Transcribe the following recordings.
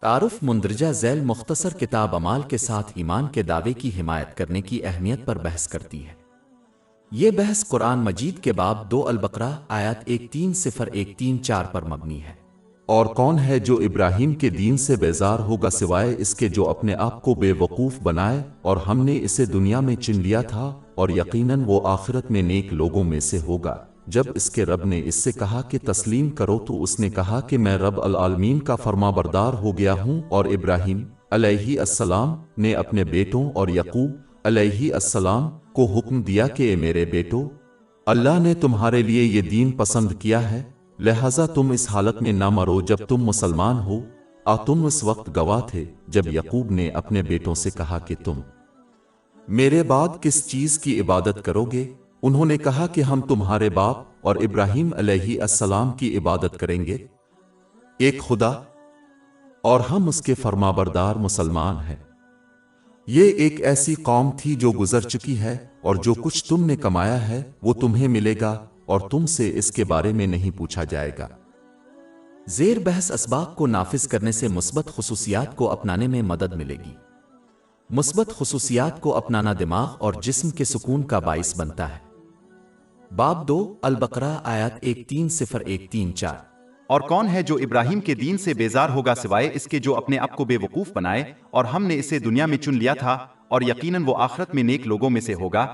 تعارف مندرجہ ذیل مختصر کتاب اعمال کے ساتھ ایمان کے دعوے کی حمایت کرنے کی اہمیت پر بحث کرتی ہے۔ یہ بحث قرآن مجید کے باب 2 البقرہ آیات 1301-14 پر مبنی ہے۔ اور کون ہے جو ابراہیم کے دین سے بیزار ہوگا سوائے اس کے جو اپنے آپ کو بے وقوف بنائے، اور ہم نے اسے دنیا میں چن لیا تھا اور یقیناً وہ آخرت میں نیک لوگوں میں سے ہوگا۔ جب اس کے رب نے اس سے کہا کہ تسلیم کرو تو اس نے کہا کہ میں رب العالمین کا فرمانبردار ہو گیا ہوں۔ اور ابراہیم علیہ السلام نے اپنے بیٹوں اور یعقوب علیہ السلام کو حکم دیا کہ اے میرے بیٹو، اللہ نے تمہارے لیے یہ دین پسند کیا ہے، لہذا تم اس حالت میں نہ مرو جب تم مسلمان ہو۔ تم اس وقت گواہ تھے جب یعقوب نے اپنے بیٹوں سے کہا کہ تم میرے بعد کس چیز کی عبادت کرو گے؟ انہوں نے کہا کہ ہم تمہارے باپ اور ابراہیم علیہ السلام کی عبادت کریں گے، ایک خدا، اور ہم اس کے فرمانبردار مسلمان ہیں۔ یہ ایک ایسی قوم تھی جو گزر چکی ہے، اور جو کچھ تم نے کمایا ہے وہ تمہیں ملے گا اور تم سے اس کے بارے میں نہیں پوچھا جائے گا۔ زیر بحث اسباق کو نافذ کرنے سے مثبت خصوصیات کو اپنانے میں مدد ملے گی۔ مثبت خصوصیات کو اپنانا دماغ اور جسم کے سکون کا باعث بنتا ہے۔ باب 2 البقرہ آیات 1301-14۔ اور کون ہے جو ابراہیم کے دین سے بیزار ہوگا سوائے اس کے جو اپنے آپ کو بے وقوف بنائے، اور ہم نے اسے دنیا میں چن لیا تھا اور یقیناً وہ آخرت میں نیک لوگوں میں سے ہوگا۔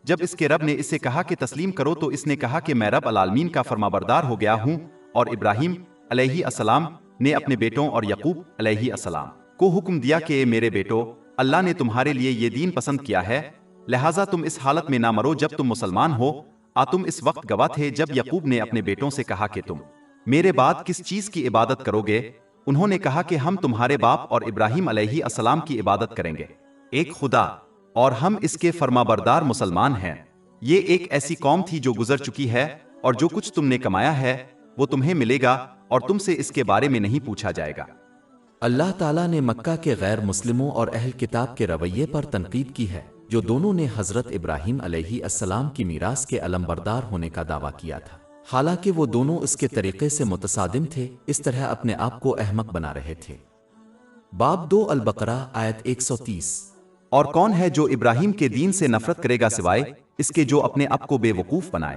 جب اس کے رب نے اسے کہا کہ تسلیم کرو تو اس نے کہا کہ میں رب العالمین کا فرمانبردار ہو گیا ہوں۔ اور ابراہیم علیہ السلام نے اپنے بیٹوں اور یعقوب علیہ السلام کو حکم دیا کہ اے میرے بیٹو، اللہ نے تمہارے لیے یہ دین پسند کیا ہے، لہٰذا تم اس حالت میں نہ مرو جب تم مسلمان ہو۔ تم اس وقت گواہ تھے جب یعقوب نے اپنے بیٹوں سے کہا کہ تم میرے بعد کس چیز کی عبادت کرو گے؟ انہوں نے کہا کہ ہم تمہارے باپ اور ابراہیم علیہ السلام کی عبادت کریں گے، ایک خدا، اور ہم اس کے فرمانبردار مسلمان ہیں۔ یہ ایک ایسی قوم تھی جو گزر چکی ہے، اور جو کچھ تم نے کمایا ہے وہ تمہیں ملے گا اور تم سے اس کے بارے میں نہیں پوچھا جائے گا۔ اللہ تعالیٰ نے مکہ کے غیر مسلموں اور اہل کتاب کے رویے پر تنقید کی ہے، جو دونوں نے حضرت ابراہیم علیہ السلام کی میراث کے علمبردار ہونے کا دعویٰ کیا تھا، حالانکہ وہ دونوں اس کے طریقے سے متصادم تھے، اس طرح اپنے آپ کو احمق بنا رہے تھے۔ باب 2 البقرہ آیت 130۔ اور کون ہے جو ابراہیم کے دین سے نفرت کرے گا سوائے اس کے جو اپنے آپ کو بے وقوف بنائے؟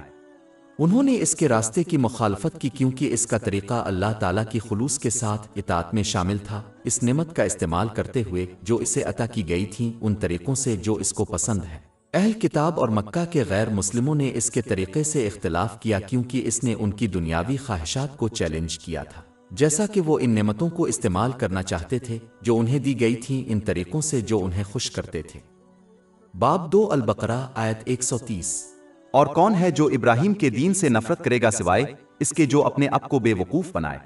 انہوں نے اس کے راستے کی مخالفت کی کیونکہ اس کا طریقہ اللہ تعالیٰ کی خلوص کے ساتھ اطاعت میں شامل تھا، اس نعمت کا استعمال کرتے ہوئے جو اسے عطا کی گئی تھیں ان طریقوں سے جو اس کو پسند ہے۔ اہل کتاب اور مکہ کے غیر مسلموں نے اس کے طریقے سے اختلاف کیا کیونکہ اس نے ان کی دنیاوی خواہشات کو چیلنج کیا تھا، جیسا کہ وہ ان نعمتوں کو استعمال کرنا چاہتے تھے جو انہیں دی گئی تھیں ان طریقوں سے جو انہیں خوش کرتے تھے۔ باب 2 البقرہ آیت 130۔ اور کون ہے جو ابراہیم کے دین سے نفرت کرے گا سوائے اس کے جو اپنے آپ کو بے وقوف بنائے؟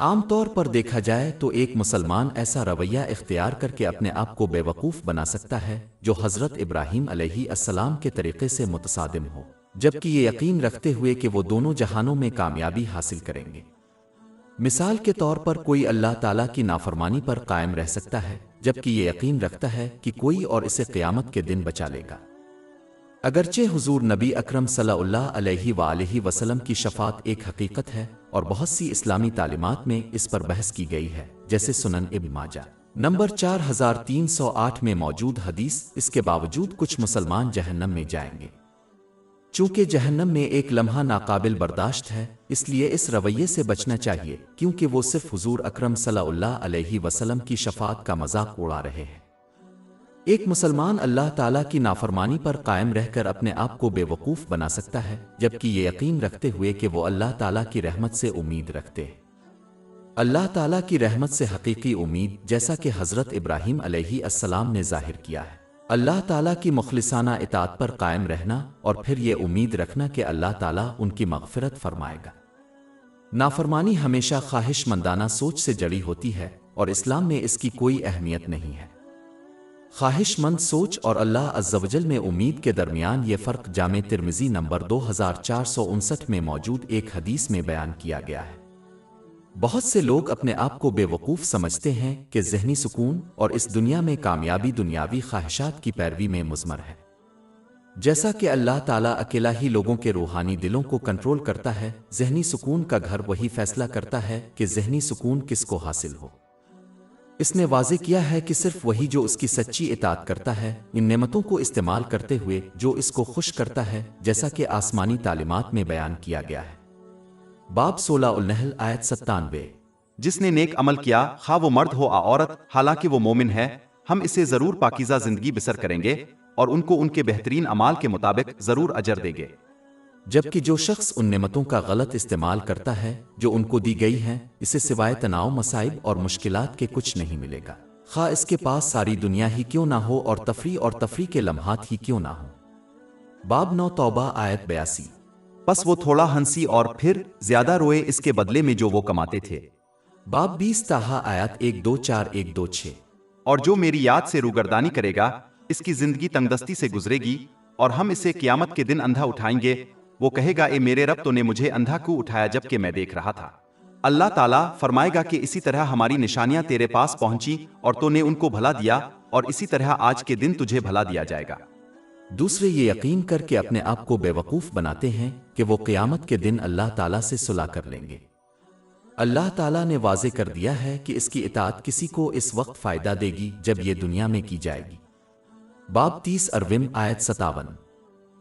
عام طور پر دیکھا جائے تو ایک مسلمان ایسا رویہ اختیار کر کے اپنے آپ کو بے وقوف بنا سکتا ہے جو حضرت ابراہیم علیہ السلام کے طریقے سے متصادم ہو، جبکہ یہ یقین رکھتے ہوئے کہ وہ دونوں جہانوں میں کامیابی حاصل کریں گے۔ مثال کے طور پر کوئی اللہ تعالیٰ کی نافرمانی پر قائم رہ سکتا ہے جبکہ یہ یقین رکھتا ہے کہ کوئی اور اسے قیامت کے دن بچا لے گا۔ اگرچہ حضور نبی اکرم صلی اللہ علیہ وآلہ وسلم کی شفاعت ایک حقیقت ہے اور بہت سی اسلامی تعلیمات میں اس پر بحث کی گئی ہے، جیسے سنن ابن ماجہ نمبر 4308 میں موجود حدیث، اس کے باوجود کچھ مسلمان جہنم میں جائیں گے۔ چونکہ جہنم میں ایک لمحہ ناقابل برداشت ہے، اس لیے اس رویے سے بچنا چاہیے کیونکہ وہ صرف حضور اکرم صلی اللہ علیہ وسلم کی شفاعت کا مذاق اڑا رہے ہیں۔ ایک مسلمان اللہ تعالیٰ کی نافرمانی پر قائم رہ کر اپنے آپ کو بے وقوف بنا سکتا ہے جبکہ یہ یقین رکھتے ہوئے کہ وہ اللہ تعالیٰ کی رحمت سے امید رکھتے ہیں۔ اللہ تعالیٰ کی رحمت سے حقیقی امید، جیسا کہ حضرت ابراہیم علیہ السلام نے ظاہر کیا ہے، اللہ تعالیٰ کی مخلصانہ اطاعت پر قائم رہنا اور پھر یہ امید رکھنا کہ اللہ تعالیٰ ان کی مغفرت فرمائے گا۔ نافرمانی ہمیشہ خواہش مندانہ سوچ سے جڑی ہوتی ہے اور اسلام میں اس کی کوئی اہمیت نہیں ہے۔ خواہش مند سوچ اور اللہ عز و جل میں امید کے درمیان یہ فرق جامع ترمذی نمبر 2459 میں موجود ایک حدیث میں بیان کیا گیا ہے۔ بہت سے لوگ اپنے آپ کو بے وقوف سمجھتے ہیں کہ ذہنی سکون اور اس دنیا میں کامیابی دنیاوی خواہشات کی پیروی میں مضمر ہے، جیسا کہ اللہ تعالیٰ اکیلا ہی لوگوں کے روحانی دلوں کو کنٹرول کرتا ہے۔ ذہنی سکون کا گھر وہی فیصلہ کرتا ہے کہ ذہنی سکون کس کو حاصل ہو۔ اس نے واضح کیا ہے کہ صرف وہی جو اس کی سچی اطاعت کرتا ہے ان نعمتوں کو استعمال کرتے ہوئے جو اس کو خوش کرتا ہے، جیسا کہ آسمانی تعلیمات میں بیان کیا گیا ہے۔ باب 16 النحل آیت 97۔ جس نے نیک عمل کیا، خواہ وہ مرد ہو یا عورت، حالانکہ وہ مومن ہے، ہم اسے ضرور پاکیزہ زندگی بسر کریں گے اور ان کو ان کے بہترین اعمال کے مطابق ضرور اجر دیں گے۔ جبکہ جو شخص ان نعمتوں کا غلط استعمال کرتا ہے جو ان کو دی گئی ہیں، اسے سوائے تناؤ، مصائب اور مشکلات کے کچھ نہیں ملے گا، خواہ اس کے پاس ساری دنیا ہی کیوں نہ ہو اور تفریح کے لمحات ہی کیوں نہ ہو۔ باب 9 توبہ آیت 82۔ پس وہ تھوڑا ہنسی اور پھر زیادہ روئے اس کے بدلے میں جو وہ کماتے تھے۔ باب 20 طٰہٰ آیت 124-126۔ اور جو میری یاد سے روگردانی کرے گا، اس کی زندگی تنگدستی سے گزرے گی اور ہم اسے قیامت کے دن اندھا اٹھائیں گے۔ وہ کہے گا، اے میرے رب، تو نے مجھے اندھا کیوں اٹھایا جب کہ میں دیکھ رہا تھا؟ اللہ تعالیٰ فرمائے گا کہ اسی طرح ہماری نشانیاں تیرے پاس پہنچی اور تو نے ان کو بھلا دیا، اور اسی طرح آج کے دن تجھے بھلا دیا جائے گا۔ دوسرے یہ یقین کر کے اپنے آپ کو بے وقوف بناتے ہیں کہ وہ قیامت کے دن اللہ تعالیٰ سے صلح کر لیں گے۔ اللہ تعالیٰ نے واضح کر دیا ہے کہ اس کی اطاعت کسی کو اس وقت فائدہ دے گی جب یہ دنیا میں کی جائے گی۔ باب 30 اروم آیت 57۔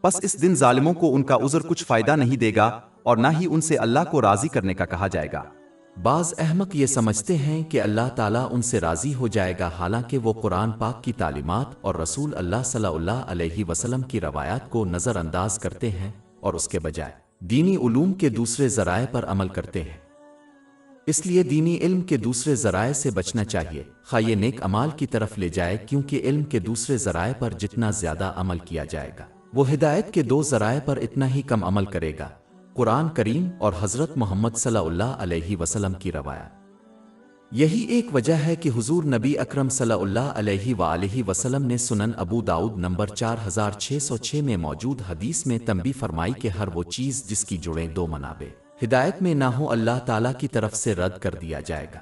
پس اس دن ظالموں کو ان کا عذر کچھ فائدہ نہیں دے گا اور نہ ہی ان سے اللہ کو راضی کرنے کا کہا جائے گا۔ بعض احمق یہ سمجھتے ہیں کہ اللہ تعالیٰ ان سے راضی ہو جائے گا، حالانکہ وہ قرآن پاک کی تعلیمات اور رسول اللہ صلی اللہ علیہ وسلم کی روایات کو نظر انداز کرتے ہیں اور اس کے بجائے دینی علوم کے دوسرے ذرائع پر عمل کرتے ہیں۔ اس لیے دینی علم کے دوسرے ذرائع سے بچنا چاہیے، خواہ یہ نیک اعمال کی طرف لے جائے، کیونکہ علم کے دوسرے ذرائع پر جتنا زیادہ عمل کیا جائے گا، وہ ہدایت کے دو ذرائع پر اتنا ہی کم عمل کرے گا، قرآن کریم اور حضرت محمد صلی اللہ علیہ وسلم کی روایات۔ یہی ایک وجہ ہے کہ حضور نبی اکرم صلی اللہ علیہ وآلہ وسلم نے سنن ابو داؤد نمبر 4606 میں موجود حدیث میں تنبیہ فرمائی کہ ہر وہ چیز جس کی جڑیں دو منابع ہدایت میں نہ ہو، اللہ تعالیٰ کی طرف سے رد کر دیا جائے گا۔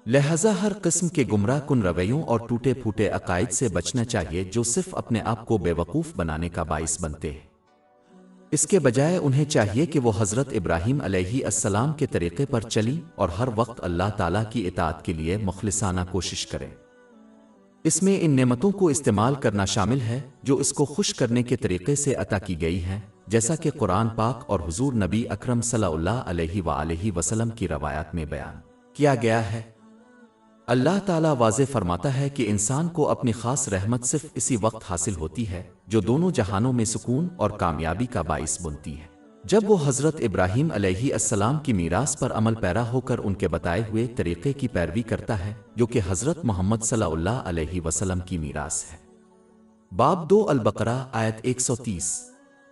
لہذا ہر قسم کے گمراہ کن رویوں اور ٹوٹے پھوٹے عقائد سے بچنا چاہیے جو صرف اپنے آپ کو بے وقوف بنانے کا باعث بنتے ہیں۔ اس کے بجائے انہیں چاہیے کہ وہ حضرت ابراہیم علیہ السلام کے طریقے پر چلیں اور ہر وقت اللہ تعالیٰ کی اطاعت کے لیے مخلصانہ کوشش کریں۔ اس میں ان نعمتوں کو استعمال کرنا شامل ہے جو اس کو خوش کرنے کے طریقے سے عطا کی گئی ہیں، جیسا کہ قرآن پاک اور حضور نبی اکرم صلی اللہ علیہ وآلہ وسلم کی روایات میں بیان کیا گیا ہے۔ اللہ تعالیٰ واضح فرماتا ہے کہ انسان کو اپنی خاص رحمت صرف اسی وقت حاصل ہوتی ہے جو دونوں جہانوں میں سکون اور کامیابی کا باعث بنتی ہے، جب وہ حضرت ابراہیم علیہ السلام کی میراث پر عمل پیرا ہو کر ان کے بتائے ہوئے طریقے کی پیروی کرتا ہے، جو کہ حضرت محمد صلی اللہ علیہ وسلم کی میراث ہے۔ باب 2 البقرہ آیت 130۔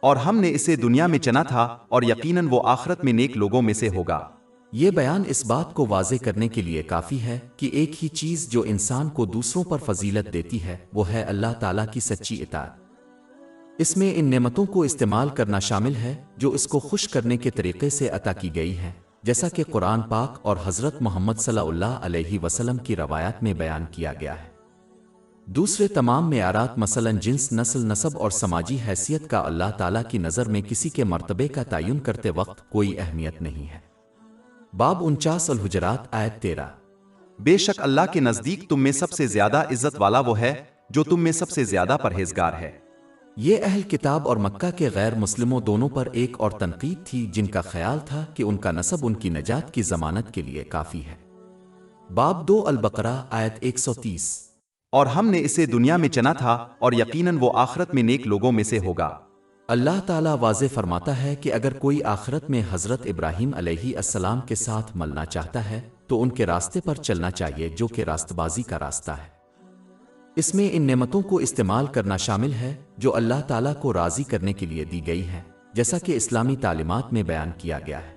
اور ہم نے اسے دنیا میں چنا تھا اور یقیناً وہ آخرت میں نیک لوگوں میں سے ہوگا۔ یہ بیان اس بات کو واضح کرنے کے لیے کافی ہے کہ ایک ہی چیز جو انسان کو دوسروں پر فضیلت دیتی ہے وہ ہے اللہ تعالیٰ کی سچی اطاعت۔ اس میں ان نعمتوں کو استعمال کرنا شامل ہے جو اس کو خوش کرنے کے طریقے سے عطا کی گئی ہیں، جیسا کہ قرآن پاک اور حضرت محمد صلی اللہ علیہ وسلم کی روایات میں بیان کیا گیا ہے۔ دوسرے تمام معیارات مثلا جنس، نسل، نسب اور سماجی حیثیت کا اللہ تعالیٰ کی نظر میں کسی کے مرتبے کا تعین کرتے وقت کوئی اہمیت نہیں ہے۔ باب 49 الحجرات آیت 13۔ بے شک اللہ کے نزدیک تم میں سب سے زیادہ عزت والا وہ ہے جو تم میں سب سے زیادہ پرہیزگار ہے۔ یہ اہل کتاب اور مکہ کے غیر مسلموں دونوں پر ایک اور تنقید تھی جن کا خیال تھا کہ ان کا نسب ان کی نجات کی ضمانت کے لیے کافی ہے۔ باب 2 البقرہ آیت 130۔ اور ہم نے اسے دنیا میں چنا تھا اور یقیناً وہ آخرت میں نیک لوگوں میں سے ہوگا۔ اللہ تعالیٰ واضح فرماتا ہے کہ اگر کوئی آخرت میں حضرت ابراہیم علیہ السلام کے ساتھ ملنا چاہتا ہے تو ان کے راستے پر چلنا چاہیے جو کہ راست بازی کا راستہ ہے۔ اس میں ان نعمتوں کو استعمال کرنا شامل ہے جو اللہ تعالیٰ کو راضی کرنے کے لیے دی گئی ہیں، جیسا کہ اسلامی تعلیمات میں بیان کیا گیا ہے۔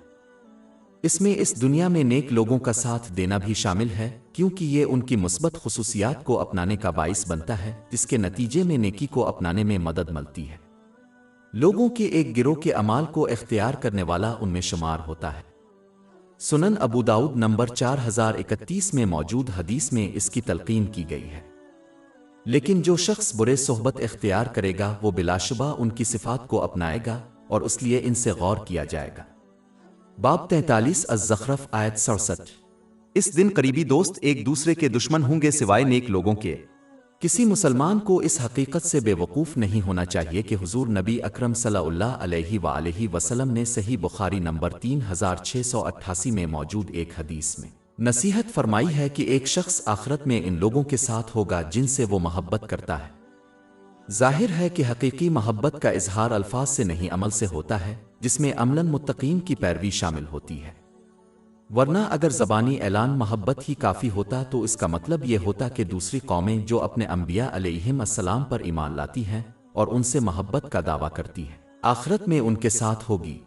اس میں اس دنیا میں نیک لوگوں کا ساتھ دینا بھی شامل ہے، کیونکہ یہ ان کی مثبت خصوصیات کو اپنانے کا باعث بنتا ہے، جس کے نتیجے میں نیکی کو اپنانے میں مدد ملتی ہے۔ لوگوں کے ایک گروہ کے اعمال کو اختیار کرنے والا ان میں شمار ہوتا ہے۔ سنن ابو داؤد نمبر 4031 میں موجود حدیث میں اس کی تلقین کی گئی ہے۔ لیکن جو شخص برے صحبت اختیار کرے گا وہ بلا شبہ ان کی صفات کو اپنائے گا اور اس لیے ان سے غور کیا جائے گا۔ باب 43 الزخرف آیت 67۔ اس دن قریبی دوست ایک دوسرے کے دشمن ہوں گے سوائے نیک لوگوں کے۔ کسی مسلمان کو اس حقیقت سے بے وقوف نہیں ہونا چاہیے کہ حضور نبی اکرم صلی اللہ علیہ وآلہ وسلم نے صحیح بخاری نمبر 3688 میں موجود ایک حدیث میں نصیحت فرمائی ہے کہ ایک شخص آخرت میں ان لوگوں کے ساتھ ہوگا جن سے وہ محبت کرتا ہے۔ ظاہر ہے کہ حقیقی محبت کا اظہار الفاظ سے نہیں عمل سے ہوتا ہے، جس میں عملاً متقین کی پیروی شامل ہوتی ہے۔ ورنہ اگر زبانی اعلان محبت ہی کافی ہوتا تو اس کا مطلب یہ ہوتا کہ دوسری قومیں جو اپنے انبیاء علیہم السلام پر ایمان لاتی ہیں اور ان سے محبت کا دعویٰ کرتی ہیں، آخرت میں ان کے ساتھ ہوگی۔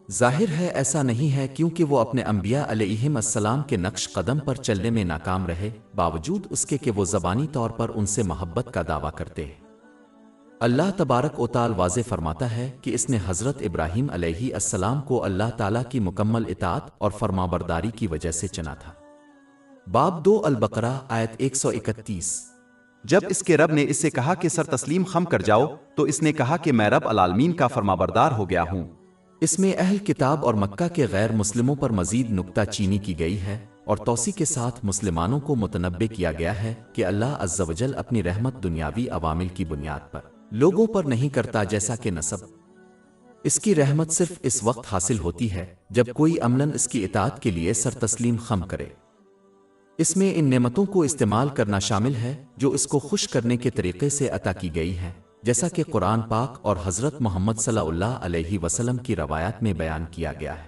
ظاہر ہے ایسا نہیں ہے، کیونکہ وہ اپنے انبیاء علیہم السلام کے نقش قدم پر چلنے میں ناکام رہے، باوجود اس کے کہ وہ زبانی طور پر ان سے محبت کا دعویٰ کرتے ہیں۔ اللہ تبارک و تعالی واضح فرماتا ہے کہ اس نے حضرت ابراہیم علیہ السلام کو اللہ تعالیٰ کی مکمل اطاعت اور فرمانبرداری کی وجہ سے چنا تھا۔ باب 2 البقرہ آیت 131۔ جب اس کے رب نے اس سے کہا کہ سر تسلیم خم کر جاؤ تو اس نے کہا کہ میں رب العالمین کا فرمانبردار ہو گیا ہوں۔ اس میں اہل کتاب اور مکہ کے غیر مسلموں پر مزید نکتہ چینی کی گئی ہے اور توسیع کے ساتھ مسلمانوں کو متنبہ کیا گیا ہے کہ اللہ عز و جل اپنی رحمت دنیاوی عوامل کی بنیاد پر لوگوں پر نہیں کرتا، جیسا کہ نسب۔ اس کی رحمت صرف اس وقت حاصل ہوتی ہے جب کوئی عملاً اس کی اطاعت کے لیے سر تسلیم خم کرے۔ اس میں ان نعمتوں کو استعمال کرنا شامل ہے جو اس کو خوش کرنے کے طریقے سے عطا کی گئی ہیں، جیسا کہ قرآن پاک اور حضرت محمد صلی اللہ علیہ وسلم کی روایات میں بیان کیا گیا ہے۔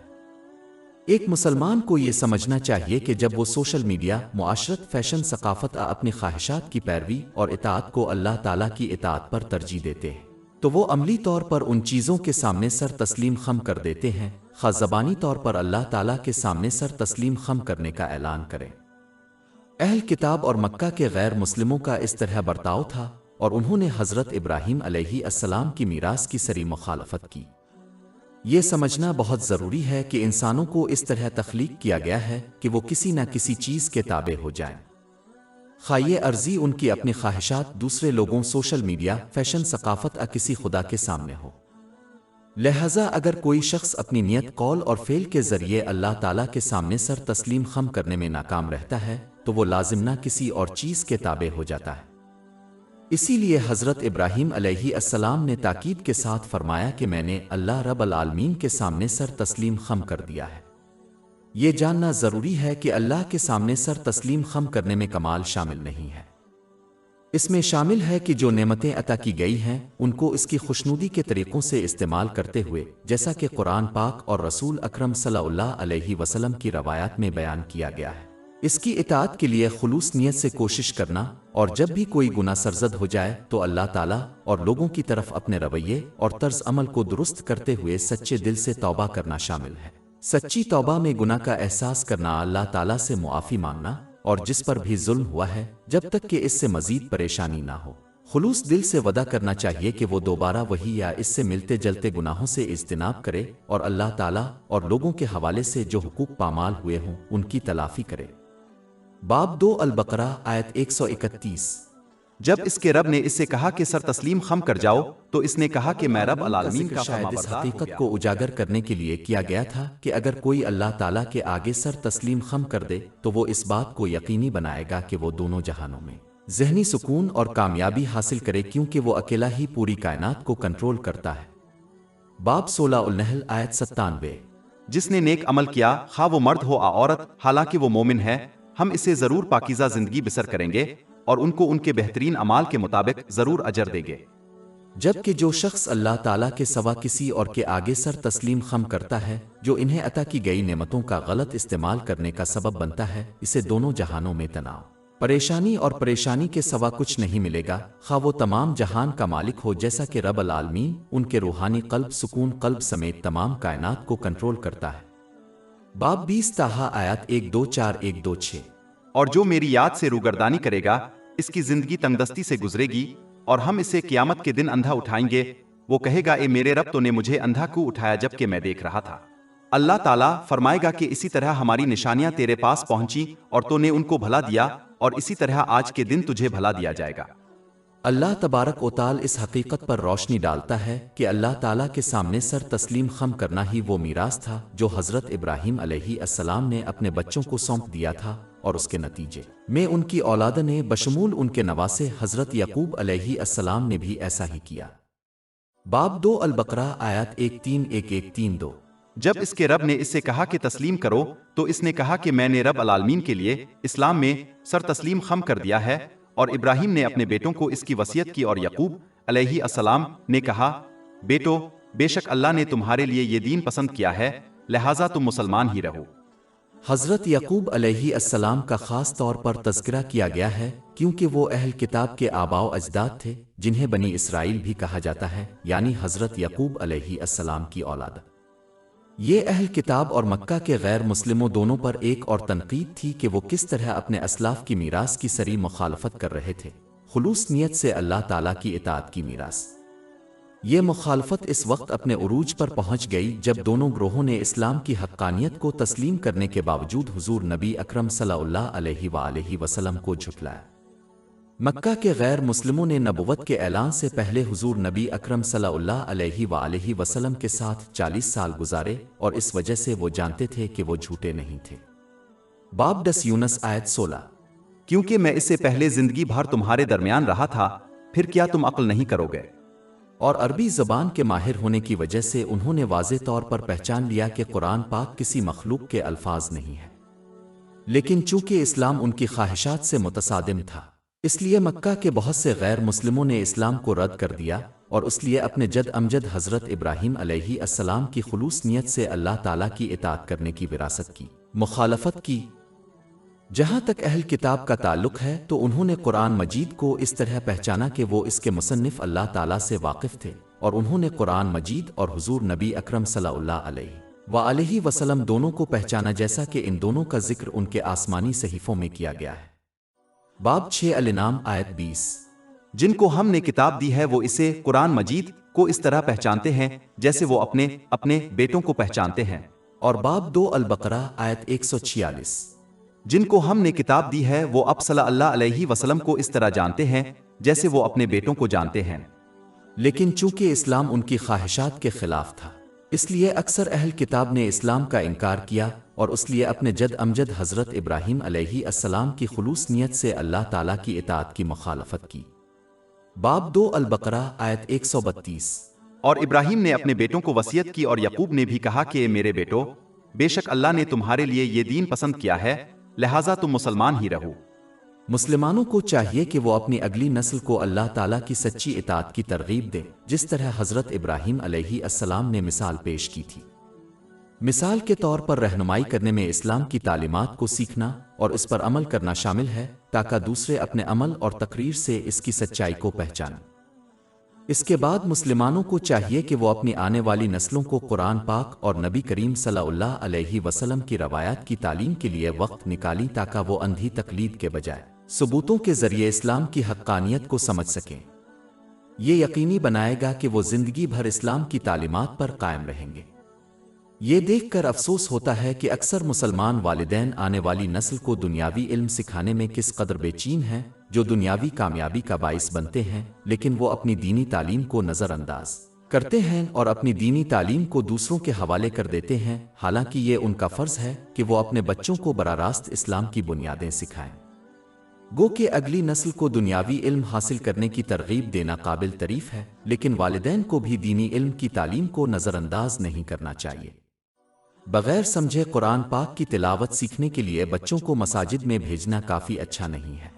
ایک مسلمان کو یہ سمجھنا چاہیے کہ جب وہ سوشل میڈیا، معاشرت، فیشن، ثقافت اپنی خواہشات کی پیروی اور اطاعت کو اللہ تعالیٰ کی اطاعت پر ترجیح دیتے ہیں تو وہ عملی طور پر ان چیزوں کے سامنے سر تسلیم خم کر دیتے ہیں، خاص زبانی طور پر اللہ تعالیٰ کے سامنے سر تسلیم خم کرنے کا اعلان کریں۔ اہل کتاب اور مکہ کے غیر مسلموں کا اس طرح برتاؤ تھا اور انہوں نے حضرت ابراہیم علیہ السلام کی میراث کی سری مخالفت کی۔ یہ سمجھنا بہت ضروری ہے کہ انسانوں کو اس طرح تخلیق کیا گیا ہے کہ وہ کسی نہ کسی چیز کے تابع ہو جائیں، خواہ یہ عرضی ان کی اپنی خواہشات دوسرے لوگوں، سوشل میڈیا، فیشن، ثقافت کسی خدا کے سامنے ہو۔ لہذا اگر کوئی شخص اپنی نیت، قول اور فعل کے ذریعے اللہ تعالیٰ کے سامنے سر تسلیم خم کرنے میں ناکام رہتا ہے تو وہ لازم نہ کسی اور چیز کے تابع ہو جاتا ہے۔ اسی لیے حضرت ابراہیم علیہ السلام نے تاکید کے ساتھ فرمایا کہ میں نے اللہ رب العالمین کے سامنے سر تسلیم خم کر دیا ہے۔ یہ جاننا ضروری ہے کہ اللہ کے سامنے سر تسلیم خم کرنے میں کمال شامل نہیں ہے۔ اس میں شامل ہے کہ جو نعمتیں عطا کی گئی ہیں ان کو اس کی خوشنودی کے طریقوں سے استعمال کرتے ہوئے، جیسا کہ قرآن پاک اور رسول اکرم صلی اللہ علیہ وسلم کی روایات میں بیان کیا گیا ہے، اس کی اطاعت کے لیے خلوص نیت سے کوشش کرنا، اور جب بھی کوئی گناہ سرزد ہو جائے تو اللہ تعالیٰ اور لوگوں کی طرف اپنے رویے اور طرز عمل کو درست کرتے ہوئے سچے دل سے توبہ کرنا شامل ہے۔ سچی توبہ میں گناہ کا احساس کرنا، اللہ تعالیٰ سے معافی مانگنا، اور جس پر بھی ظلم ہوا ہے جب تک کہ اس سے مزید پریشانی نہ ہو، خلوص دل سے وعدہ کرنا چاہیے کہ وہ دوبارہ وہی یا اس سے ملتے جلتے گناہوں سے اجتناب کرے اور اللہ تعالیٰ اور لوگوں کے حوالے سے جو حقوق پامال ہوئے ہوں ان کی تلافی کرے۔ باب 2 البقرہ آیت 131۔ جب اس کے رب نے اس سے کہا کہ سر تسلیم خم کر جاؤ تو اس نے کہا کہ میں رب العالمین کا شاید اس فرمانبردار ہو حقیقت گیا۔ کو اجاگر کرنے کے لیے کیا گیا تھا کہ اگر کوئی اللہ تعالیٰ کے آگے سر تسلیم خم کر دے تو وہ اس بات کو یقینی بنائے گا کہ وہ دونوں جہانوں میں ذہنی سکون اور کامیابی حاصل کرے، کیونکہ وہ اکیلا ہی پوری کائنات کو کنٹرول کرتا ہے۔ باب 16 النحل آیت 97۔ جس نے نیک عمل کیا، خواہ وہ مرد ہو یا عورت، حالانکہ وہ مومن ہے، ہم اسے ضرور پاکیزہ زندگی بسر کریں گے اور ان کو ان کے بہترین اعمال کے مطابق ضرور اجر دیں گے۔ جبکہ جو شخص اللہ تعالیٰ کے سوا کسی اور کے آگے سر تسلیم خم کرتا ہے جو انہیں عطا کی گئی نعمتوں کا غلط استعمال کرنے کا سبب بنتا ہے، اسے دونوں جہانوں میں تناؤ، پریشانی اور پریشانی کے سوا کچھ نہیں ملے گا، خواہ وہ تمام جہان کا مالک ہو، جیسا کہ رب العالمین ان کے روحانی قلب، سکون قلب سمیت تمام کائنات کو کنٹرول کرتا ہے۔ باب 20 طٰہٰ آیات 124-126۔ اور جو میری یاد سے روگردانی کرے گا اس کی زندگی تنگدستی سے گزرے گی اور ہم اسے قیامت کے دن اندھا اٹھائیں گے، وہ کہے گا اے میرے رب، تو نے مجھے اندھا کیوں اٹھایا جبکہ میں دیکھ رہا تھا؟ اللہ تعالیٰ فرمائے گا کہ اسی طرح ہماری نشانیاں تیرے پاس پہنچی اور تو نے ان کو بھلا دیا، اور اسی طرح آج کے دن تجھے بھلا دیا جائے گا۔ اللہ تبارک و تعالی اس حقیقت پر روشنی ڈالتا ہے کہ اللہ تعالیٰ کے سامنے سر تسلیم خم کرنا ہی وہ میراث تھا جو حضرت ابراہیم علیہ السلام نے اپنے بچوں کو سونپ دیا تھا، اور اس کے نتیجے میں ان کی اولاد نے بشمول ان کے نواسے حضرت یعقوب علیہ السلام نے بھی ایسا ہی کیا۔ باب 2 البقرہ آیات 131-132۔ جب اس کے رب نے اس سے کہا کہ تسلیم کرو تو اس نے کہا کہ میں نے رب العالمین کے لیے اسلام میں سر تسلیم خم کر دیا ہے، اور ابراہیم نے اپنے بیٹوں کو اس کی وصیت کی، اور یعقوب علیہ السلام نے کہا بیٹو بے شک اللہ نے تمہارے لیے یہ دین پسند کیا ہے، لہٰذا تم مسلمان ہی رہو۔ حضرت یعقوب علیہ السلام کا خاص طور پر تذکرہ کیا گیا ہے کیونکہ وہ اہل کتاب کے آباء و اجداد تھے جنہیں بنی اسرائیل بھی کہا جاتا ہے، یعنی حضرت یعقوب علیہ السلام کی اولاد۔ یہ اہل کتاب اور مکہ کے غیر مسلموں دونوں پر ایک اور تنقید تھی کہ وہ کس طرح اپنے اسلاف کی میراث کی صریح مخالفت کر رہے تھے، خلوص نیت سے اللہ تعالیٰ کی اطاعت کی میراث۔ یہ مخالفت اس وقت اپنے عروج پر پہنچ گئی جب دونوں گروہوں نے اسلام کی حقانیت کو تسلیم کرنے کے باوجود حضور نبی اکرم صلی اللہ علیہ وآلہ وسلم کو جھٹلایا۔ مکہ کے غیر مسلموں نے نبوت کے اعلان سے پہلے حضور نبی اکرم صلی اللہ علیہ وآلہ وسلم کے ساتھ 40 سال گزارے، اور اس وجہ سے وہ جانتے تھے کہ وہ جھوٹے نہیں تھے۔ باب 10 یونس آیت 16۔ کیونکہ میں اس سے پہلے زندگی بھر تمہارے درمیان رہا تھا، پھر کیا تم عقل نہیں کرو گے؟ اور عربی زبان کے ماہر ہونے کی وجہ سے انہوں نے واضح طور پر پہچان لیا کہ قرآن پاک کسی مخلوق کے الفاظ نہیں ہے، لیکن چونکہ اسلام ان کی خواہشات سے متصادم تھا، اس لیے مکہ کے بہت سے غیر مسلموں نے اسلام کو رد کر دیا، اور اس لیے اپنے جد امجد حضرت ابراہیم علیہ السلام کی خلوص نیت سے اللہ تعالیٰ کی اطاعت کرنے کی وراثت کی مخالفت کی۔ جہاں تک اہل کتاب کا تعلق ہے تو انہوں نے قرآن مجید کو اس طرح پہچانا کہ وہ اس کے مصنف اللہ تعالیٰ سے واقف تھے، اور انہوں نے قرآن مجید اور حضور نبی اکرم صلی اللہ علیہ وآلہ وسلم دونوں کو پہچانا جیسا کہ ان دونوں کا ذکر ان کے آسمانی صحیفوں میں کیا گیا ہے۔ باب 6 الانعام آیت 20۔ جن کو ہم نے کتاب دی ہے وہ اسے قرآن مجید کو اس طرح پہچانتے ہیں جیسے وہ اپنے بیٹوں کو پہچانتے ہیں۔ اور باب 2 البقرہ آیت 146۔ جن کو ہم نے کتاب دی ہے وہ اب صلی اللہ علیہ وسلم کو اس طرح جانتے ہیں جیسے وہ اپنے بیٹوں کو جانتے ہیں۔ لیکن چونکہ اسلام ان کی خواہشات کے خلاف تھا، اس لیے اکثر اہل کتاب نے اسلام کا انکار کیا، اور اس لیے اپنے جد امجد حضرت ابراہیم علیہ السلام کی خلوص نیت سے اللہ تعالیٰ کی اطاعت کی مخالفت کی۔ باب 2 البقرہ آیت 132۔ اور ابراہیم نے اپنے بیٹوں کو وصیت کی، اور یعقوب نے بھی کہا کہ میرے بیٹو بے شک اللہ نے تمہارے لیے یہ دین پسند کیا ہے، لہٰذا تم مسلمان ہی رہو۔ مسلمانوں کو چاہیے کہ وہ اپنی اگلی نسل کو اللہ تعالیٰ کی سچی اطاعت کی ترغیب دیں، جس طرح حضرت ابراہیم علیہ السلام نے مثال پیش کی تھی۔ مثال کے طور پر رہنمائی کرنے میں اسلام کی تعلیمات کو سیکھنا اور اس پر عمل کرنا شامل ہے تاکہ دوسرے اپنے عمل اور تقریر سے اس کی سچائی کو پہچانیں۔ اس کے بعد مسلمانوں کو چاہیے کہ وہ اپنی آنے والی نسلوں کو قرآن پاک اور نبی کریم صلی اللہ علیہ وسلم کی روایات کی تعلیم کے لیے وقت نکالیں تاکہ وہ اندھی تقلید کے بجائے ثبوتوں کے ذریعے اسلام کی حقانیت کو سمجھ سکیں۔ یہ یقینی بنائے گا کہ وہ زندگی بھر اسلام کی تعلیمات پر قائم رہیں گے۔ یہ دیکھ کر افسوس ہوتا ہے کہ اکثر مسلمان والدین آنے والی نسل کو دنیاوی علم سکھانے میں کس قدر بے چین ہیں، جو دنیاوی کامیابی کا باعث بنتے ہیں، لیکن وہ اپنی دینی تعلیم کو نظر انداز کرتے ہیں اور اپنی دینی تعلیم کو دوسروں کے حوالے کر دیتے ہیں، حالانکہ یہ ان کا فرض ہے کہ وہ اپنے بچوں کو براہ راست اسلام کی بنیادیں سکھائیں۔ گو کہ اگلی نسل کو دنیاوی علم حاصل کرنے کی ترغیب دینا قابل تعریف ہے، لیکن والدین کو بھی دینی علم کی تعلیم کو نظر انداز نہیں کرنا چاہیے۔ بغیر سمجھے قرآن پاک کی تلاوت سیکھنے کے لیے بچوں کو مساجد میں بھیجنا کافی اچھا نہیں ہے۔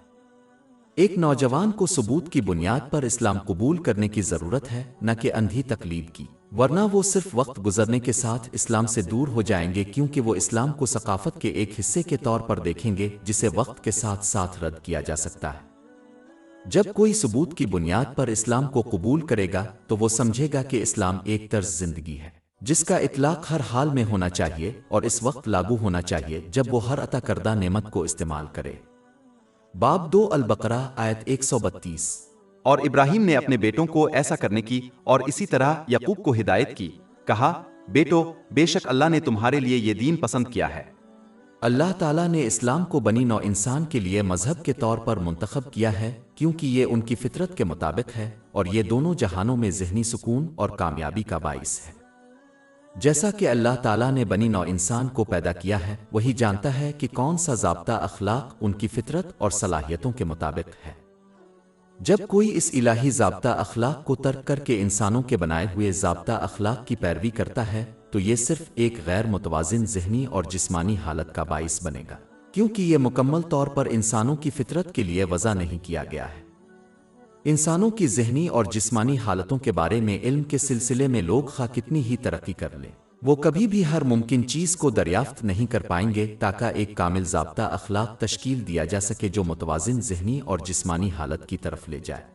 ایک نوجوان کو ثبوت کی بنیاد پر اسلام قبول کرنے کی ضرورت ہے، نہ کہ اندھی تقلید کی، ورنہ وہ صرف وقت گزرنے کے ساتھ اسلام سے دور ہو جائیں گے، کیونکہ وہ اسلام کو ثقافت کے ایک حصے کے طور پر دیکھیں گے جسے وقت کے ساتھ ساتھ رد کیا جا سکتا ہے۔ جب کوئی ثبوت کی بنیاد پر اسلام کو قبول کرے گا تو وہ سمجھے گا کہ اسلام ایک طرز زندگی ہے جس کا اطلاق ہر حال میں ہونا چاہیے اور اس وقت لاگو ہونا چاہیے جب وہ ہر عطا کردہ نعمت کو استعمال کرے۔ باب 2 البقرہ آیت 132۔ اور ابراہیم نے اپنے بیٹوں کو ایسا کرنے کی اور اسی طرح یعقوب کو ہدایت کی، کہا بیٹو بے شک اللہ نے تمہارے لیے یہ دین پسند کیا ہے۔ اللہ تعالیٰ نے اسلام کو بنی نوع انسان کے لیے مذہب کے طور پر منتخب کیا ہے کیونکہ یہ ان کی فطرت کے مطابق ہے اور یہ دونوں جہانوں میں ذہنی سکون اور کامیابی کا باعث ہے۔ جیسا کہ اللہ تعالیٰ نے بنی نوع انسان کو پیدا کیا ہے، وہی جانتا ہے کہ کون سا ضابطہ اخلاق ان کی فطرت اور صلاحیتوں کے مطابق ہے۔ جب کوئی اس الہی ضابطہ اخلاق کو ترک کر کے انسانوں کے بنائے ہوئے ضابطہ اخلاق کی پیروی کرتا ہے تو یہ صرف ایک غیر متوازن ذہنی اور جسمانی حالت کا باعث بنے گا، کیونکہ یہ مکمل طور پر انسانوں کی فطرت کے لیے وضع نہیں کیا گیا ہے۔ انسانوں کی ذہنی اور جسمانی حالتوں کے بارے میں علم کے سلسلے میں لوگ خواہ کتنی ہی ترقی کر لیں، وہ کبھی بھی ہر ممکن چیز کو دریافت نہیں کر پائیں گے تاکہ ایک کامل ضابطہ اخلاق تشکیل دیا جا سکے جو متوازن ذہنی اور جسمانی حالت کی طرف لے جائے۔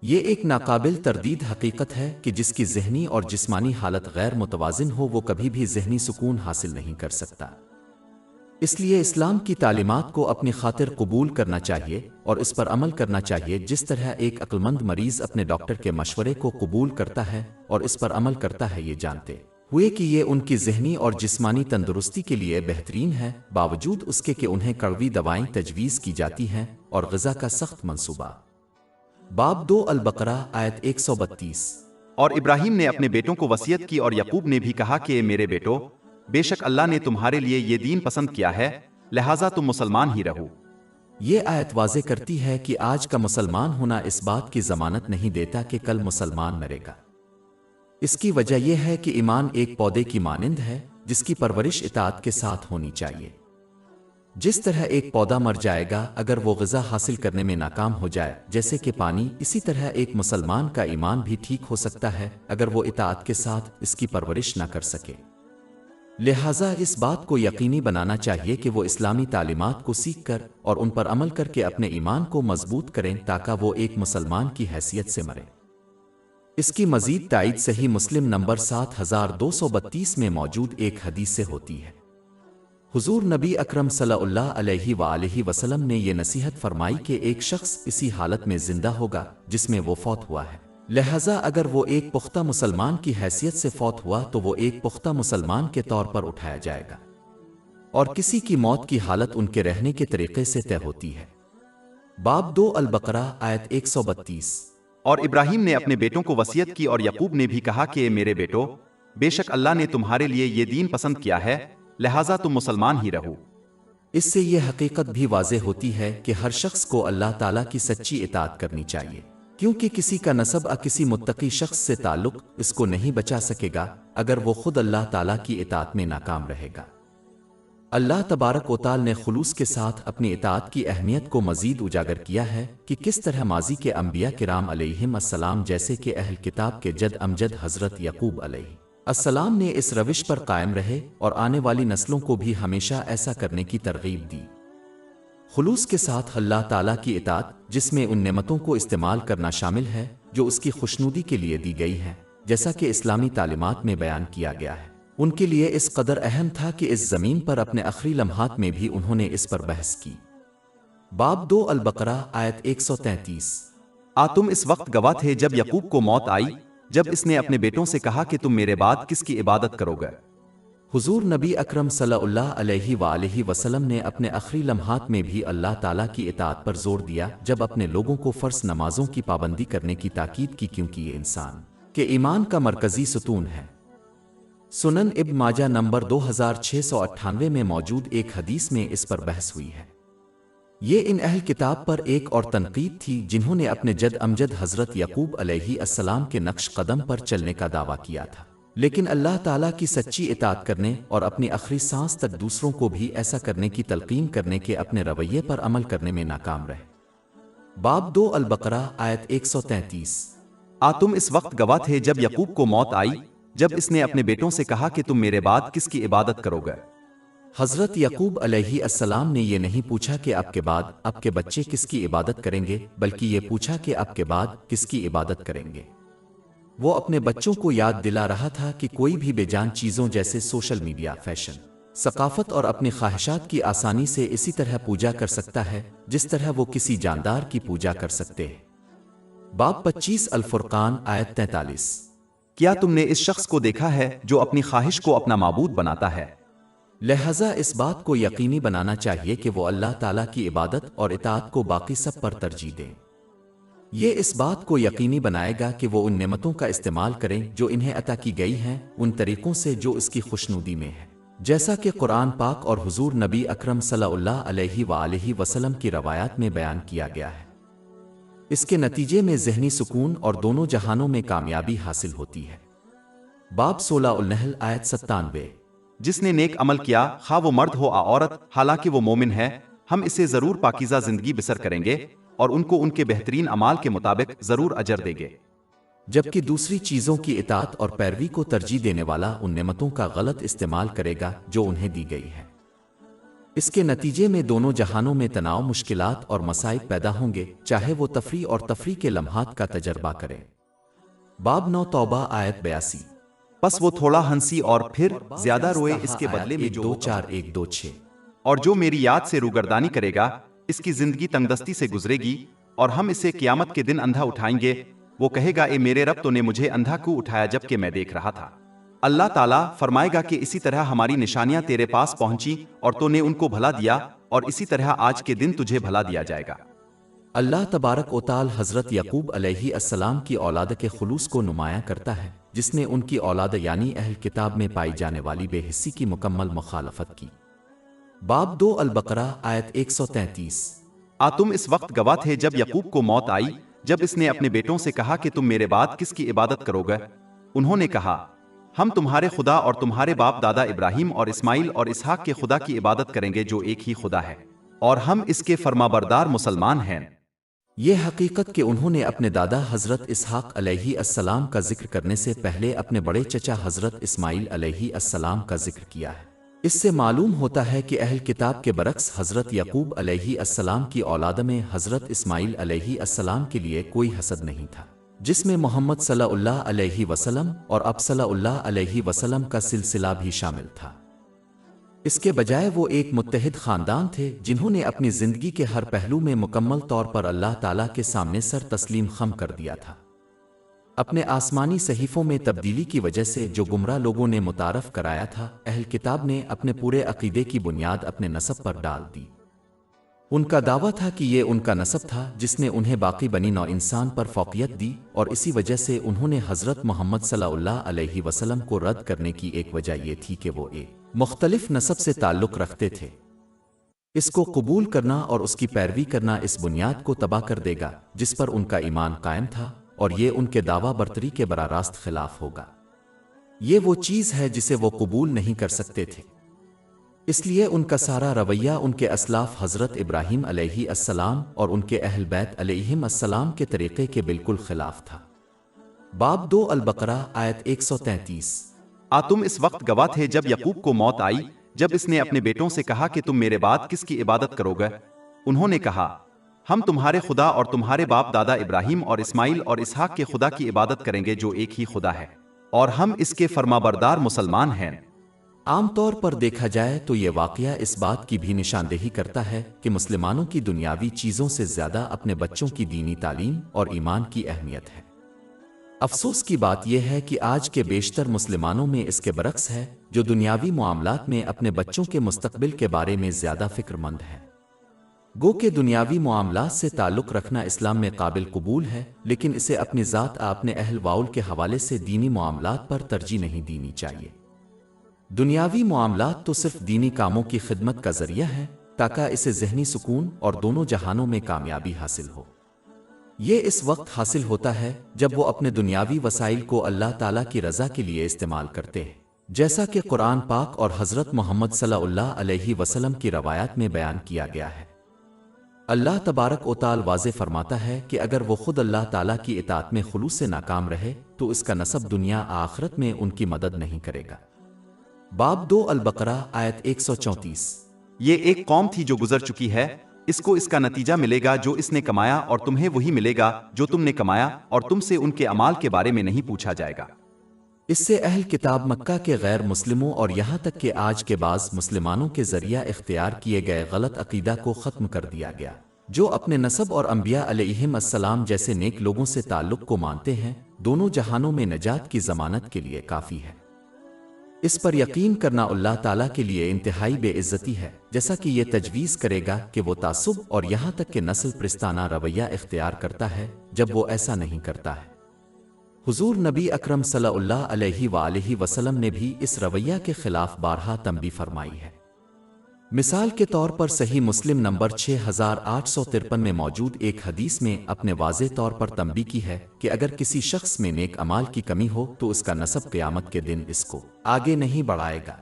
یہ ایک ناقابل تردید حقیقت ہے کہ جس کی ذہنی اور جسمانی حالت غیر متوازن ہو وہ کبھی بھی ذہنی سکون حاصل نہیں کر سکتا۔ اس لیے اسلام کی تعلیمات کو اپنی خاطر قبول کرنا چاہیے اور اس پر عمل کرنا چاہیے، جس طرح ایک عقل مند مریض اپنے ڈاکٹر کے مشورے کو قبول کرتا ہے اور اس پر عمل کرتا ہے، یہ جانتے ہوئے کہ یہ ان کی ذہنی اور جسمانی تندرستی کے لیے بہترین ہے، باوجود اس کے کہ انہیں کڑوی دوائیں تجویز کی جاتی ہیں اور غذا کا سخت منصوبہ۔ باب 2 البقرہ آیت 132۔ اور ابراہیم نے اپنے بیٹوں کو وصیت کی اور یعقوب نے بھی کہا کہ میرے بیٹو، بے شک اللہ نے تمہارے لیے یہ دین پسند کیا ہے، لہٰذا تم مسلمان ہی رہو۔ یہ آیت واضح کرتی ہے کہ آج کا مسلمان ہونا اس بات کی ضمانت نہیں دیتا کہ کل مسلمان مرے گا۔ اس کی وجہ یہ ہے کہ ایمان ایک پودے کی مانند ہے جس کی پرورش اطاعت کے ساتھ ہونی چاہیے۔ جس طرح ایک پودا مر جائے گا اگر وہ غذا حاصل کرنے میں ناکام ہو جائے جیسے کہ پانی، اسی طرح ایک مسلمان کا ایمان بھی ٹھیک ہو سکتا ہے اگر وہ اطاعت کے ساتھ اس کی پرورش نہ کر سکے۔ لہٰذا اس بات کو یقینی بنانا چاہیے کہ وہ اسلامی تعلیمات کو سیکھ کر اور ان پر عمل کر کے اپنے ایمان کو مضبوط کریں تاکہ وہ ایک مسلمان کی حیثیت سے مرے۔ اس کی مزید تائید صحیح مسلم نمبر 7232 میں موجود ایک حدیث سے ہوتی ہے۔ حضور نبی اکرم صلی اللہ علیہ وآلہ وسلم نے یہ نصیحت فرمائی کہ ایک شخص اسی حالت میں زندہ ہوگا جس میں وہ فوت ہوا ہے، لہذا اگر وہ ایک پختہ مسلمان کی حیثیت سے فوت ہوا تو وہ ایک پختہ مسلمان کے طور پر اٹھایا جائے گا، اور کسی کی موت کی حالت ان کے رہنے کے طریقے سے طے ہوتی ہے۔ باب 2 البقرہ آیت 132۔ اور ابراہیم نے اپنے بیٹوں کو وصیت کی اور یعقوب نے بھی کہا کہ میرے بیٹو، بے شک اللہ نے تمہارے لیے یہ دین پسند کیا ہے، لہٰذا تم مسلمان ہی رہو۔ اس سے یہ حقیقت بھی واضح ہوتی ہے کہ ہر شخص کو اللہ تعالیٰ کی سچی اطاعت کرنی چاہیے، کیونکہ کسی کا نسب کسی متقی شخص سے تعلق اس کو نہیں بچا سکے گا اگر وہ خود اللہ تعالیٰ کی اطاعت میں ناکام رہے گا۔ اللہ تبارک و تعالی نے خلوص کے ساتھ اپنی اطاعت کی اہمیت کو مزید اجاگر کیا ہے کہ کس طرح ماضی کے انبیاء کرام علیہم السلام جیسے کہ اہل کتاب کے جد امجد حضرت یعقوب علیہ السلام نے اس روش پر قائم رہے اور آنے والی نسلوں کو بھی ہمیشہ ایسا کرنے کی ترغیب دی۔ خلوص کے ساتھ اللہ تعالیٰ کی اطاعت، جس میں ان نعمتوں کو استعمال کرنا شامل ہے جو اس کی خوشنودی کے لیے دی گئی ہیں، جیسا کہ اسلامی تعلیمات میں بیان کیا گیا ہے، ان کے لیے اس قدر اہم تھا کہ اس زمین پر اپنے آخری لمحات میں بھی انہوں نے اس پر بحث کی۔ باب 2 البقرہ آیت 133۔ تم اس وقت گواہ تھے جب یعقوب کو موت آئی، جب اس نے اپنے بیٹوں سے کہا کہ تم میرے بعد کس کی عبادت کرو گے۔ حضور نبی اکرم صلی اللہ علیہ وآلہ وسلم نے اپنے آخری لمحات میں بھی اللہ تعالیٰ کی اطاعت پر زور دیا جب اپنے لوگوں کو فرض نمازوں کی پابندی کرنے کی تاکید کی، کیونکہ یہ انسان کے ایمان کا مرکزی ستون ہے۔ سنن ابن ماجہ نمبر 2698 میں موجود ایک حدیث میں اس پر بحث ہوئی ہے۔ یہ ان اہل کتاب پر ایک اور تنقید تھی جنہوں نے اپنے جد امجد حضرت یعقوب علیہ السلام کے نقش قدم پر چلنے کا دعویٰ کیا تھا، لیکن اللہ تعالیٰ کی سچی اطاعت کرنے اور اپنی آخری سانس تک دوسروں کو بھی ایسا کرنے کی تلقین کرنے کے اپنے رویے پر عمل کرنے میں ناکام رہے۔ باب 2 البقرہ آیت 133۔ تم اس وقت گواہ تھے جب یعقوب کو موت آئی، جب اس نے اپنے بیٹوں سے کہا کہ تم میرے بعد کس کی عبادت کرو گے۔ حضرت یعقوب علیہ السلام نے یہ نہیں پوچھا کہ آپ کے بعد آپ کے بچے کس کی عبادت کریں گے، بلکہ یہ پوچھا کہ آپ کے بعد کس کی عبادت کریں گے۔ وہ اپنے بچوں کو یاد دلا رہا تھا کہ کوئی بھی بے جان چیزوں جیسے سوشل میڈیا، فیشن، ثقافت اور اپنی خواہشات کی آسانی سے اسی طرح پوجا کر سکتا ہے جس طرح وہ کسی جاندار کی پوجا کر سکتے ہیں۔ باب 25 الفرقان آیت 43۔ کیا تم نے اس شخص کو دیکھا ہے جو اپنی خواہش کو اپنا معبود بناتا ہے؟ لہذا اس بات کو یقینی بنانا چاہیے کہ وہ اللہ تعالیٰ کی عبادت اور اطاعت کو باقی سب پر ترجیح دیں۔ یہ اس بات کو یقینی بنائے گا کہ وہ ان نعمتوں کا استعمال کریں جو انہیں عطا کی گئی ہیں ان طریقوں سے جو اس کی خوشنودی میں ہے، جیسا کہ قرآن پاک اور حضور نبی اکرم صلی اللہ علیہ وآلہ وسلم کی روایات میں بیان کیا گیا ہے۔ اس کے نتیجے میں ذہنی سکون اور دونوں جہانوں میں کامیابی حاصل ہوتی ہے۔ باب 16 النحل آیت 97۔ جس نے نیک عمل کیا خواہ وہ مرد ہو یا عورت حالانکہ وہ مومن ہے، ہم اسے ضرور پاکیزہ زندگی بسر کریں گے اور ان کو ان کے بہترین اعمال کے مطابق ضرور اجر دیں گے۔ جبکہ دوسری چیزوں کی اطاعت اور پیروی کو ترجیح دینے والا ان نعمتوں کا غلط استعمال کرے گا جو انہیں دی گئی ہے، اس کے نتیجے میں دونوں جہانوں میں تناؤ، مشکلات اور مصائب پیدا ہوں گے، چاہے وہ تفریح کے لمحات کا تجربہ کرے۔ باب 9 توبہ آیت 82۔ پس وہ تھوڑا ہنسی اور پھر زیادہ روئے، اس کے بدلے میں جو 2:4-1:2:6۔ اور جو میری یاد سے روگردانی کرے گا اس کی زندگی تنگدستی سے گزرے گی، اور ہم اسے قیامت کے دن اندھا اٹھائیں گے، وہ کہے گا اے میرے رب، تو نے مجھے اندھا کیوں اٹھایا جبکہ میں دیکھ رہا تھا؟ اللہ تعالیٰ فرمائے گا کہ اسی طرح ہماری نشانیاں تیرے پاس پہنچی اور تو نے ان کو بھلا دیا، اور اسی طرح آج کے دن تجھے بھلا دیا جائے گا۔ اللہ تبارک و تعالی حضرت یعقوب علیہ السلام کی اولاد کے خلوص کو نمایاں کرتا ہے، جس نے ان کی اولاد یعنی اہل کتاب میں پائی جانے والی بے حسی کی مکمل مخالفت کی۔ باب 2 البقرہ آیت 133۔ تم اس وقت گواہ تھے جب یعقوب کو موت آئی، جب اس نے اپنے بیٹوں سے کہا کہ تم میرے بعد کس کی عبادت کرو گے؟ انہوں نے کہا ہم تمہارے خدا اور تمہارے باپ دادا ابراہیم اور اسماعیل اور اسحاق کے خدا کی عبادت کریں گے جو ایک ہی خدا ہے، اور ہم اس کے فرمانبردار مسلمان ہیں۔ یہ حقیقت کہ انہوں نے اپنے دادا حضرت اسحاق علیہ السلام کا ذکر کرنے سے پہلے اپنے بڑے چچا حضرت اسماعیل علیہ السلام کا ذکر کیا ہے، اس سے معلوم ہوتا ہے کہ اہل کتاب کے برعکس حضرت یعقوب علیہ السلام کی اولاد میں حضرت اسماعیل علیہ السلام کے لیے کوئی حسد نہیں تھا، جس میں محمد صلی اللہ علیہ وسلم اور اب صلی اللہ علیہ وسلم کا سلسلہ بھی شامل تھا۔ اس کے بجائے وہ ایک متحد خاندان تھے جنہوں نے اپنی زندگی کے ہر پہلو میں مکمل طور پر اللہ تعالیٰ کے سامنے سر تسلیم خم کر دیا تھا۔ اپنے آسمانی صحیفوں میں تبدیلی کی وجہ سے جو گمراہ لوگوں نے متعارف کرایا تھا، اہل کتاب نے اپنے پورے عقیدے کی بنیاد اپنے نسب پر ڈال دی۔ ان کا دعویٰ تھا کہ یہ ان کا نسب تھا جس نے انہیں باقی بنی نوع انسان پر فوقیت دی، اور اسی وجہ سے انہوں نے حضرت محمد صلی اللہ علیہ وسلم کو رد کرنے کی ایک وجہ یہ تھی کہ وہ ایک مختلف نسب سے تعلق رکھتے تھے۔ اس کو قبول کرنا اور اس کی پیروی کرنا اس بنیاد کو تباہ کر دے گا جس پر ان کا ایمان قائم تھا، اور یہ ان کے دعویٰ برتری کے براہ راست خلاف ہوگا۔ یہ وہ چیز ہے جسے وہ قبول نہیں کر سکتے تھے، اس لیے ان کا سارا رویہ ان کے اسلاف حضرت ابراہیم علیہ السلام اور ان کے اہل بیت علیہم السلام کے طریقے کے بالکل خلاف تھا۔ باب 2 البقرہ آیت 133۔ تم اس وقت گواہ تھے جب یعقوب کو موت آئی، جب اس نے اپنے بیٹوں سے کہا کہ تم میرے بعد کس کی عبادت کرو گے؟ انہوں نے کہا ہم تمہارے خدا اور تمہارے باپ دادا ابراہیم اور اسماعیل اور اسحاق کے خدا کی عبادت کریں گے جو ایک ہی خدا ہے، اور ہم اس کے فرمانبردار مسلمان ہیں۔ عام طور پر دیکھا جائے تو یہ واقعہ اس بات کی بھی نشاندہی کرتا ہے کہ مسلمانوں کی دنیاوی چیزوں سے زیادہ اپنے بچوں کی دینی تعلیم اور ایمان کی اہمیت ہے۔ افسوس کی بات یہ ہے کہ آج کے بیشتر مسلمانوں میں اس کے برعکس ہے، جو دنیاوی معاملات میں اپنے بچوں کے مستقبل کے بارے میں زیادہ فکر مند ہے۔ گو کہ دنیاوی معاملات سے تعلق رکھنا اسلام میں قابل قبول ہے، لیکن اسے اپنی ذات اپنے اہل واول کے حوالے سے دینی معاملات پر ترجیح نہیں دینی چاہیے۔ دنیاوی معاملات تو صرف دینی کاموں کی خدمت کا ذریعہ ہے تاکہ اسے ذہنی سکون اور دونوں جہانوں میں کامیابی حاصل ہو۔ یہ اس وقت حاصل ہوتا ہے جب وہ اپنے دنیاوی وسائل کو اللہ تعالیٰ کی رضا کے لیے استعمال کرتے ہیں، جیسا کہ قرآن پاک اور حضرت محمد صلی اللہ علیہ وسلم کی روایات میں بیان کیا گیا ہے۔ اللہ تبارک و تعالی واضح فرماتا ہے کہ اگر وہ خود اللہ تعالیٰ کی اطاعت میں خلوص سے ناکام رہے تو اس کا نسب دنیا آخرت میں ان کی مدد نہیں کرے گا۔ باب 2 البقرہ آیت 134۔ یہ ایک قوم تھی جو گزر چکی ہے، اس کو اس کا نتیجہ ملے گا جو اس نے کمایا، اور تمہیں وہی ملے گا جو تم نے کمایا، اور تم سے ان کے اعمال کے بارے میں نہیں پوچھا جائے گا۔ اس سے اہل کتاب مکہ کے غیر مسلموں اور یہاں تک کہ آج کے بعض مسلمانوں کے ذریعہ اختیار کیے گئے غلط عقیدہ کو ختم کر دیا گیا، جو اپنے نسب اور انبیاء علیہم السلام جیسے نیک لوگوں سے تعلق کو مانتے ہیں، دونوں جہانوں میں نجات کی ضمانت کے لیے کافی ہے۔ اس پر یقین کرنا اللہ تعالیٰ کے لیے انتہائی بے عزتی ہے، جیسا کہ یہ تجویز کرے گا کہ وہ تعصب اور یہاں تک کہ نسل پرستانہ رویہ اختیار کرتا ہے جب وہ ایسا نہیں کرتا ہے۔ حضور نبی اکرم صلی اللہ علیہ وآلہ وسلم نے بھی اس رویہ کے خلاف بارہا تنبیہ فرمائی ہے۔ مثال کے طور پر صحیح مسلم نمبر 6853 میں موجود ایک حدیث میں اپنے واضح طور پر تنبیہ کی ہے کہ اگر کسی شخص میں نیک اعمال کی کمی ہو تو اس کا نسب قیامت کے دن اس کو آگے نہیں بڑھائے گا۔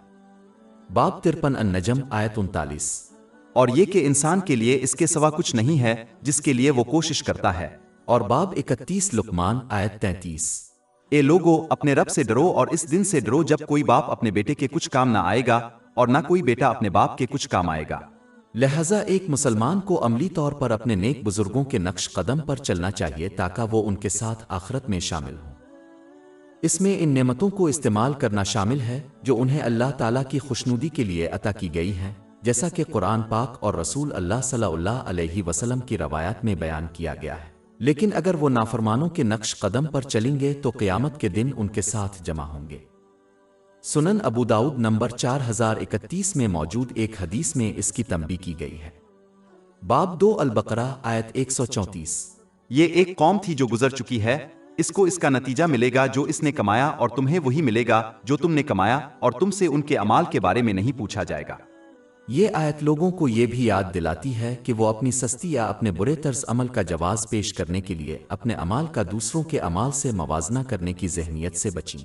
باب 53 النجم آیت 39۔ اور یہ کہ انسان کے لیے اس کے سوا کچھ نہیں ہے جس کے لیے وہ کوشش کرتا ہے۔ اور باب 31 لقمان آیت 33۔ اے لوگو، اپنے رب سے ڈرو اور اس دن سے ڈرو جب کوئی باپ اپنے بیٹے کے کچھ کام نہ آئے گا اور نہ کوئی بیٹا اپنے باپ کے کچھ کام آئے گا۔ لہذا ایک مسلمان کو عملی طور پر اپنے نیک بزرگوں کے نقش قدم پر چلنا چاہیے تاکہ وہ ان کے ساتھ آخرت میں شامل ہوں۔ اس میں ان نعمتوں کو استعمال کرنا شامل ہے جو انہیں اللہ تعالیٰ کی خوشنودی کے لیے عطا کی گئی ہیں، جیسا کہ قرآن پاک اور رسول اللہ صلی اللہ علیہ وسلم کی روایات میں بیان کیا گیا ہے۔ لیکن اگر وہ نافرمانوں کے نقش قدم پر چلیں گے تو قیامت کے دن ان کے ساتھ جمع ہوں گے۔ سنن ابو داؤد نمبر 4031 میں موجود ایک حدیث میں اس کی تنبیہ کی گئی ہے۔ باب 2 البقرہ آیت 134۔ یہ ایک قوم تھی جو گزر چکی ہے، اس کو اس کا نتیجہ ملے گا جو اس نے کمایا اور تمہیں وہی ملے گا جو تم نے کمایا اور تم سے ان کے اعمال کے بارے میں نہیں پوچھا جائے گا۔ یہ آیت لوگوں کو یہ بھی یاد دلاتی ہے کہ وہ اپنی سستی یا اپنے برے طرز عمل کا جواز پیش کرنے کے لیے اپنے اعمال کا دوسروں کے اعمال سے موازنہ کرنے کی ذہنیت سے بچیں۔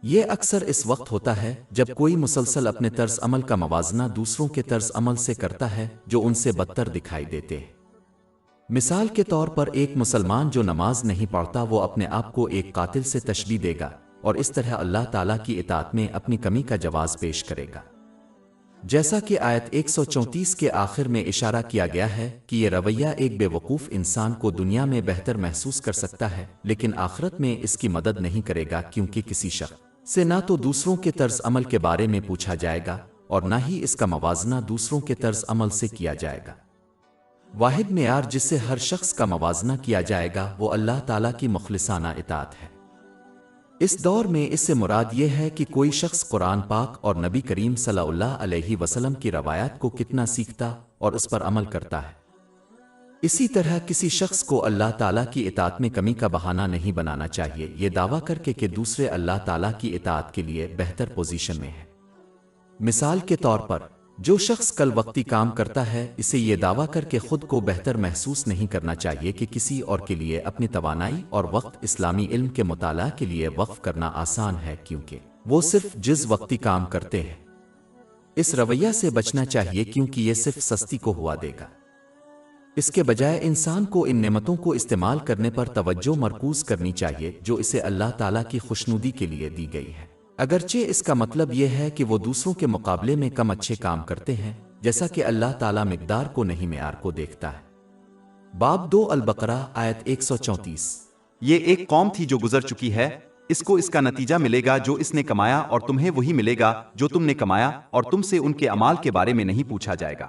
یہ اکثر اس وقت ہوتا ہے جب کوئی مسلسل اپنے طرز عمل کا موازنہ دوسروں کے طرز عمل سے کرتا ہے جو ان سے بدتر دکھائی دیتے ہیں۔ مثال کے طور پر ایک مسلمان جو نماز نہیں پڑھتا وہ اپنے آپ کو ایک قاتل سے تشبیہ دے گا اور اس طرح اللہ تعالیٰ کی اطاعت میں اپنی کمی کا جواز پیش کرے گا۔ جیسا کہ آیت 134 کے آخر میں اشارہ کیا گیا ہے کہ یہ رویہ ایک بے وقوف انسان کو دنیا میں بہتر محسوس کر سکتا ہے لیکن آخرت میں اس کی مدد نہیں کرے گا، کیونکہ کسی شخص سے نہ تو دوسروں کے طرز عمل کے بارے میں پوچھا جائے گا اور نہ ہی اس کا موازنہ دوسروں کے طرز عمل سے کیا جائے گا۔ واحد معیار جس سے ہر شخص کا موازنہ کیا جائے گا وہ اللہ تعالیٰ کی مخلصانہ اطاعت ہے۔ اس دور میں اس سے مراد یہ ہے کہ کوئی شخص قرآن پاک اور نبی کریم صلی اللہ علیہ وسلم کی روایات کو کتنا سیکھتا اور اس پر عمل کرتا ہے۔ اسی طرح کسی شخص کو اللہ تعالیٰ کی اطاعت میں کمی کا بہانہ نہیں بنانا چاہیے یہ دعویٰ کر کے کہ دوسرے اللہ تعالیٰ کی اطاعت کے لیے بہتر پوزیشن میں ہیں۔ مثال کے طور پر جو شخص کل وقتی کام کرتا ہے اسے یہ دعویٰ کر کے خود کو بہتر محسوس نہیں کرنا چاہیے کہ کسی اور کے لیے اپنی توانائی اور وقت اسلامی علم کے مطالعہ کے لیے وقف کرنا آسان ہے کیونکہ وہ صرف جز وقتی کام کرتے ہیں۔ اس رویہ سے بچنا چاہیے کیونکہ یہ صرف سستی کو ہوا دے گا۔ اس کے بجائے انسان کو ان نعمتوں کو استعمال کرنے پر توجہ مرکوز کرنی چاہیے جو اسے اللہ تعالیٰ کی خوشنودی کے لیے دی گئی ہے، اگرچہ اس کا مطلب یہ ہے کہ وہ دوسروں کے مقابلے میں کم اچھے کام کرتے ہیں، جیسا کہ اللہ تعالیٰ مقدار کو نہیں معیار کو دیکھتا ہے۔ باب 2 البقرہ آیت 134۔ یہ ایک قوم تھی جو گزر چکی ہے، اس کو اس کا نتیجہ ملے گا جو اس نے کمایا اور تمہیں وہی ملے گا جو تم نے کمایا اور تم سے ان کے اعمال کے بارے میں نہیں پوچھا جائے گا۔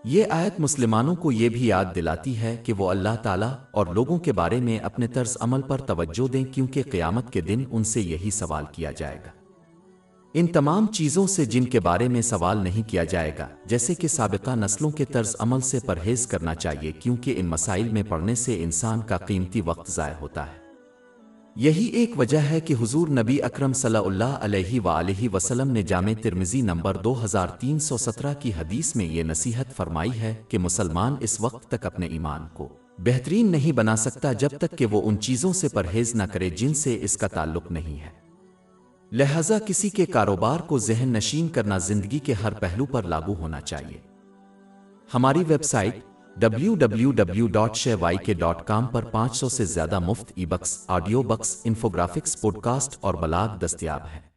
یہ آیت مسلمانوں کو یہ بھی یاد دلاتی ہے کہ وہ اللہ تعالیٰ اور لوگوں کے بارے میں اپنے طرز عمل پر توجہ دیں کیونکہ قیامت کے دن ان سے یہی سوال کیا جائے گا۔ ان تمام چیزوں سے جن کے بارے میں سوال نہیں کیا جائے گا جیسے کہ سابقہ نسلوں کے طرز عمل سے پرہیز کرنا چاہیے کیونکہ ان مسائل میں پڑھنے سے انسان کا قیمتی وقت ضائع ہوتا ہے۔ یہی ایک وجہ ہے کہ حضور نبی اکرم صلی اللہ علیہ وآلہ وسلم نے جامع ترمذی نمبر 2317 کی حدیث میں یہ نصیحت فرمائی ہے کہ مسلمان اس وقت تک اپنے ایمان کو بہترین نہیں بنا سکتا جب تک کہ وہ ان چیزوں سے پرہیز نہ کرے جن سے اس کا تعلق نہیں ہے۔ لہذا کسی کے کاروبار کو ذہن نشین کرنا زندگی کے ہر پہلو پر لاگو ہونا چاہیے۔ ہماری ویب سائٹ www.shayk.com پر 500 سے زیادہ مفت e books, audio books, انفوگرافکس، podcast اور بلاگ دستیاب ہیں۔